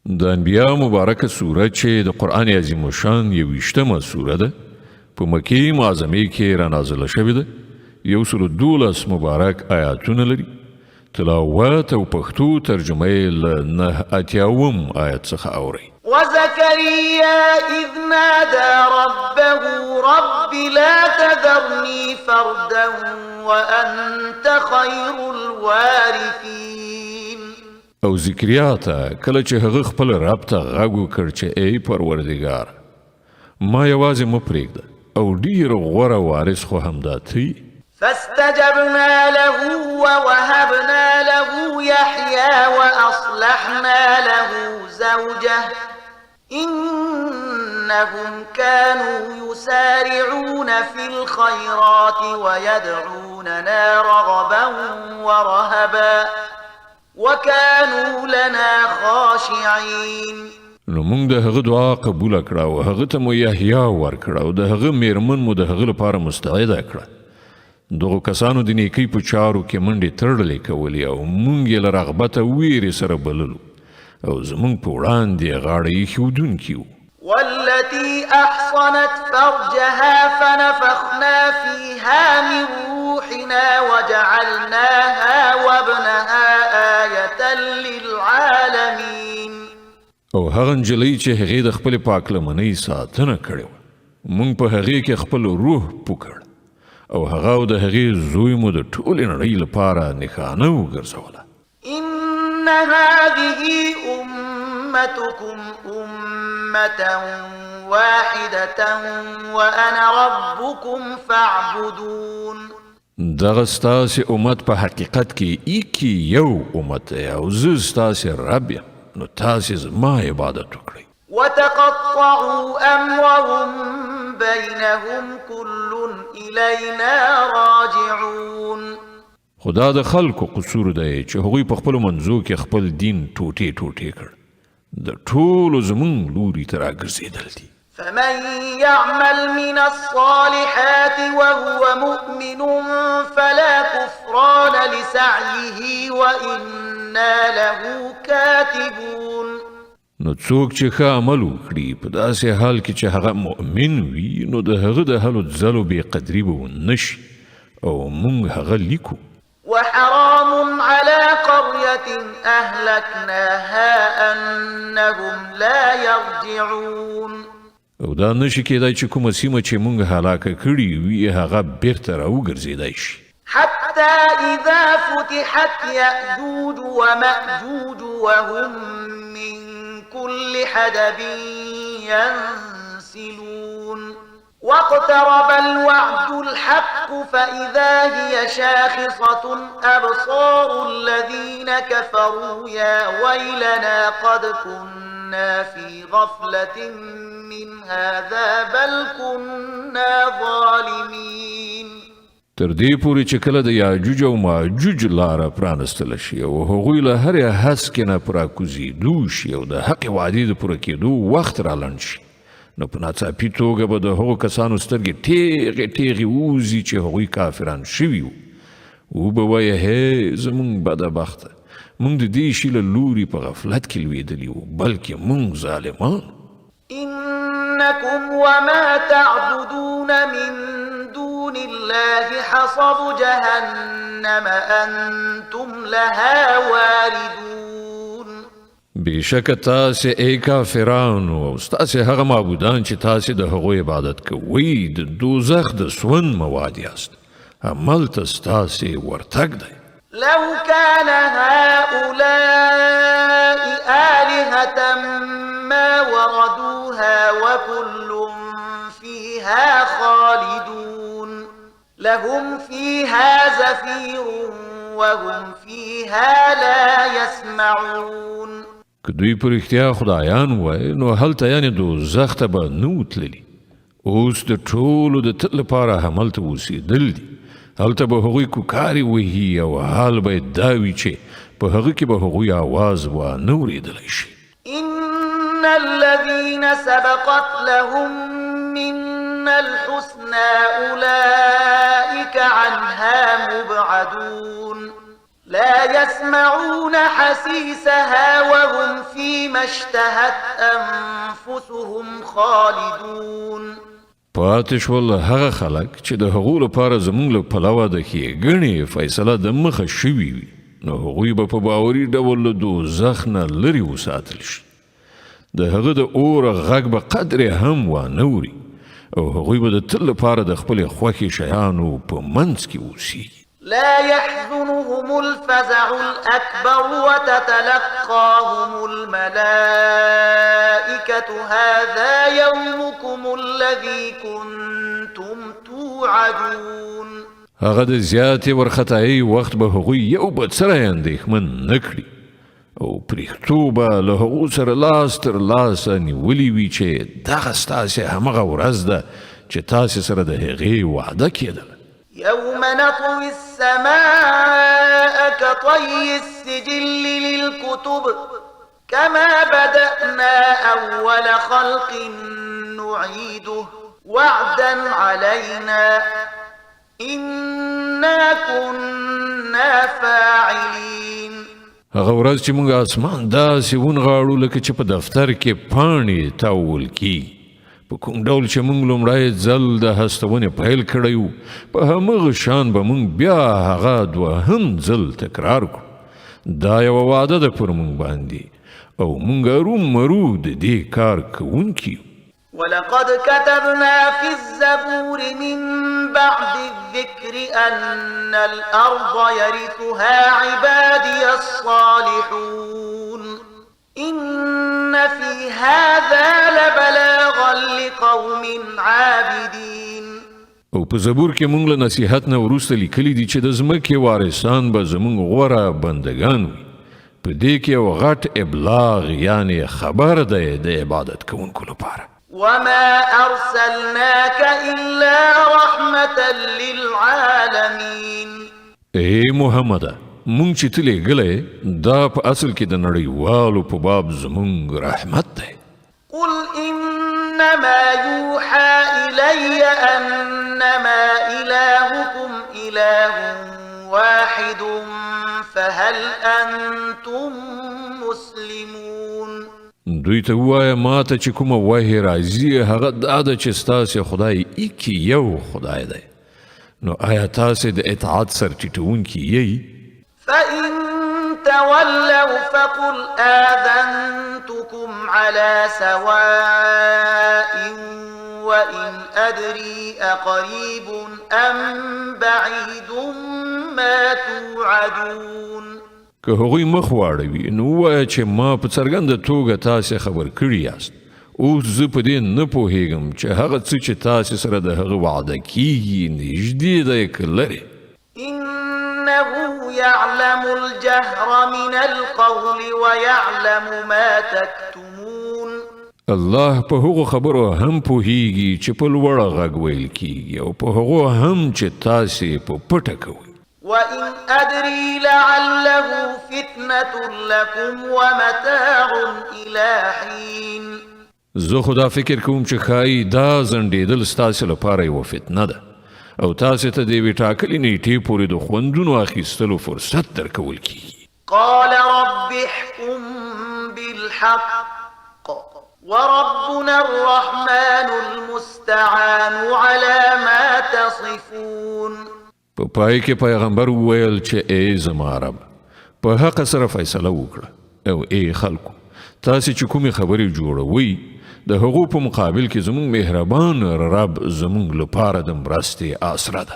د انبیاء مبارکه سوره چې د قرآن عظیم الشان 21مه سوره ده په مکې معظمې کې را نازله شوې ده. 112 مبارک آیاتونه لري. تلاوت او پښتو ترجمه یې له 89 آیت څخه اورئ. وزكريا إذ نادى ربه رب لا تذرني فردا وأنت خير الوارثين. او زکریا ته کله چې هغه خپل رب ته غږ وکړ چې ای پروردګار ما یوازې مه پرېږده او ډېر غوره وارث خو همدا ته. فاستجبنا له ووهبنا له يحيى وأصلحنا له زوجه إنهم كانوا يسارعون في الخيرات ويدعوننا رغبا ورهبا وكانوا لنا خاشعين. نو موږ د هغه دعا قبول کړه او هغه ته مو یحیی ورکړه او د هغه میرمن مو د هغه لپاره مستعده کړه. دغه کسانو د نیکۍ په چارو کې منډې تړلې کولې او موږ یې له رغبته ویرې سره بللو او زموږ په وړاندې غاړه ایښودونکي وو. والتي أحصنت فرجها فنفخنا فيها من روحنا وجعلناها وابنها آية للعالمين. او هغه نجلۍ چې هغې د خپلې پاکلمنۍ ساتنه کړې وه موږ په هغې کې خپل روح پوکړ او هغه او د هغې زوی مو د ټولې نړۍ لپاره نښانه وګرځوله. إن هذه أمتكم أمة واحدة وأنا ربكم فاعبدون. دغه ستاسې امت په حقیقت کې ایکی یو امت دی او زه ستاسې رب یم نو تاسې زما عبادت وکړئ. وتقطعوا أمرهم بينهم كل إلينا راجعون. خدا د خلکو قصور دی چې هغوی په خپلو منځو کې خپل دین ټوټې ټوټې کړ. د ټولو زمونږ لوري ته راګرځېدل دي. فمن يعمل من الصالحات وهو مؤمن فلا كفران لسعيه وإنا له كاتبون. نو څوک چې ښه عمل وکړي په داسې حال کې چې هغه مؤمن وي نو د هغه د هلو ځلو بې قدري به ونه شي او موږ هغه لیکو. وحرام على قرية أهلكناها أنهم لا يرجعون. او دا نشي کېدای چې کومه سیمه چې موږ هلاکه کړي وي هغه بیرته راوګرځېدای شي. حتى إذا فتحت يأجوج ومأجوج وهم من كل حدب ينسلون. واقترب الوعد الحق فإذا هي شاخصة أبصار الذين كفروا يا ويلنا قد كنا في غفلة من هذا بل كنا ظالمين. تر دې پورې چې کله د یاجوج او ماجوج لاره پرانستله شي او هغوی له هرې هسکې نه په راکوزېدو شي او د حقې وعدې د پوره کېدو وخت رالنډ شي نو په ناڅاپي توګه به د هغو کسانو سترګې ټیغې ټیغې ووځي چې هغوی کافران شوي وو. وبه وایه هی زموږ بده بخته موږ د دې شي له لوري په غفلت کې لوېدلي وو بلکې موږ ظالمان. إنكم وما تعبدون من دون الله حصب جهنم أنتم لها واردون. بېشکه تاسې ای کافرانو او ستاسې هغه معبودان چې تاسې د هغو عبادت کوئ د دوزخ د سون مواد یاست. هملته ستاسې ورتګ دی. لو كان هؤلاء آلهة ما وردوها وكل فيها خالدون. لهم فيها زفير وهم فيها لا يسمعون. که دوی په رښتیا خدایان وای نو هلته یعنې دوزخ ته به نه وتللي. اوس د ټولو د تل لپاره هملته اوسېدل دي. هلته به هغوی کوکارې وهي او حال به یې دا وي چې په هغه کې به هغوی آواز وانه اورېدلی شي. إن الذين سبقت لهم منا الحسنى أولئك عنها مبعدون. لا يسمعون حسيسها وهم فيما اشتهت أنفسهم خالدون. پاتې شول هغه خلک چې د هغو لپاره زموږ له پلوه د ښېګڼې فیصله د مخه شوي وي، نو هغوی به په باوري ډول له دوزخ نه لرې وساتل شي. د هغه د اوره غږ به قدرې هم وانه اوري او هغوی به د تل لپاره د خپلې خوښې شیانو په منځ کې اوسیږي. لا يحزنهم الفزع الأكبر وتتلقاهم الملائكة هذا يومكم الذي كنتم توعدون. هغه د زیاتې ورختایي وخت به هغوی یو بل سره اندېښمن نه کړي او پرېښتو به له هغو سره لاس تر لاسه نیولي وي چې دغه ستاسې همغه ورځ ده چې تاسې سره د هغې وعده کېدله. يوم نطوي السماء كطي السجل للكتب كما بدأنا أول خلق نعيده وعدا علينا إنا كنا فاعلين. هغه ورځ چې موږ اسمان داسې ونغاړو لکه چې په دفتر کې پاڼې تاول کیږي. په کوم ډول چې موږ لومړی ځل د هستونې پیل کړی وو، په همغه شان به موږ بیا هغه دوهم ځل تکرار کړو. دا یوه وعده ده پر موږ باندې او موږ ارومرو د دې کار کوونکي یو. ولقد كتبنا في الزبور من بعد الذكر أن الأرض يرثها عبادي الصالحون إن في هذا لبلاغا لقوم عابدين. او په زبور کې موږ له نصیحت نه وروسته لیکلي دي چې د ځمکې وارثان به زموږ غوره بندګان وي. په دې کې یو غټ ابلاغ یعنی خبر دی د عبادت کوونکو لپاره. وما أرسلناك إلا رحمة للعالمين. اے محمد، مونږ چې ته لېږلی دا په اصل کې د نړیوالو په باب زمونږ رحمت دی. قل إنما يوحى إلي أنما إلهكم إله واحد فهل أنتم مسلمون. دوی ته ووایه ما ته چې کومه وحی راځي هغه دا ده چې ستاسې خدای ایکي یو خدای دی، نو آیا تاسې د اطاعت سرټیټونکي یئ؟ فإن تولوا فقل آذنتكم على سواء وإن أدري أقريب أم بعيد ما توعدون. که هغوی مخ واړوي نو ووایه چې ما په څرګنده توګه تاسې خبر کړي یاست. اوس زه په دې نه پوهېږم چې هغه څه چې تاسې سره د هغه وعده کیږي نږدې دی که لرې. إنه يعلم الجهر من القول ويعلم ما تكتمون. الله په هغو خبرو هم پوهیږي چې په لوړه غږ ویل کیږي او په هغو هم چې تاسې په پټه کوئ. وإن أدري لعله فتنة لكم ومتاع إلى حين. زه خدا فکر کوم چې ښایي دا ځنډېدل ستاسې لپاره یوه فتنه ده او تاسې ته د یوې ټاکلې نیټې پورې د خوندونو اخیستلو فرصت درکول کیږي. قال رب احكم بالحق وربنا الرحمن المستعان على ما تصفون. په پای کې پیغمبر وویل چې ای زما رب په حق سره فیصله وکړه او ای خلکو تاسې چې کومې خبرې جوړوئ د هغو په مقابل کې زموږ مهربان رب زموږ لپاره د مرستې آسره ده.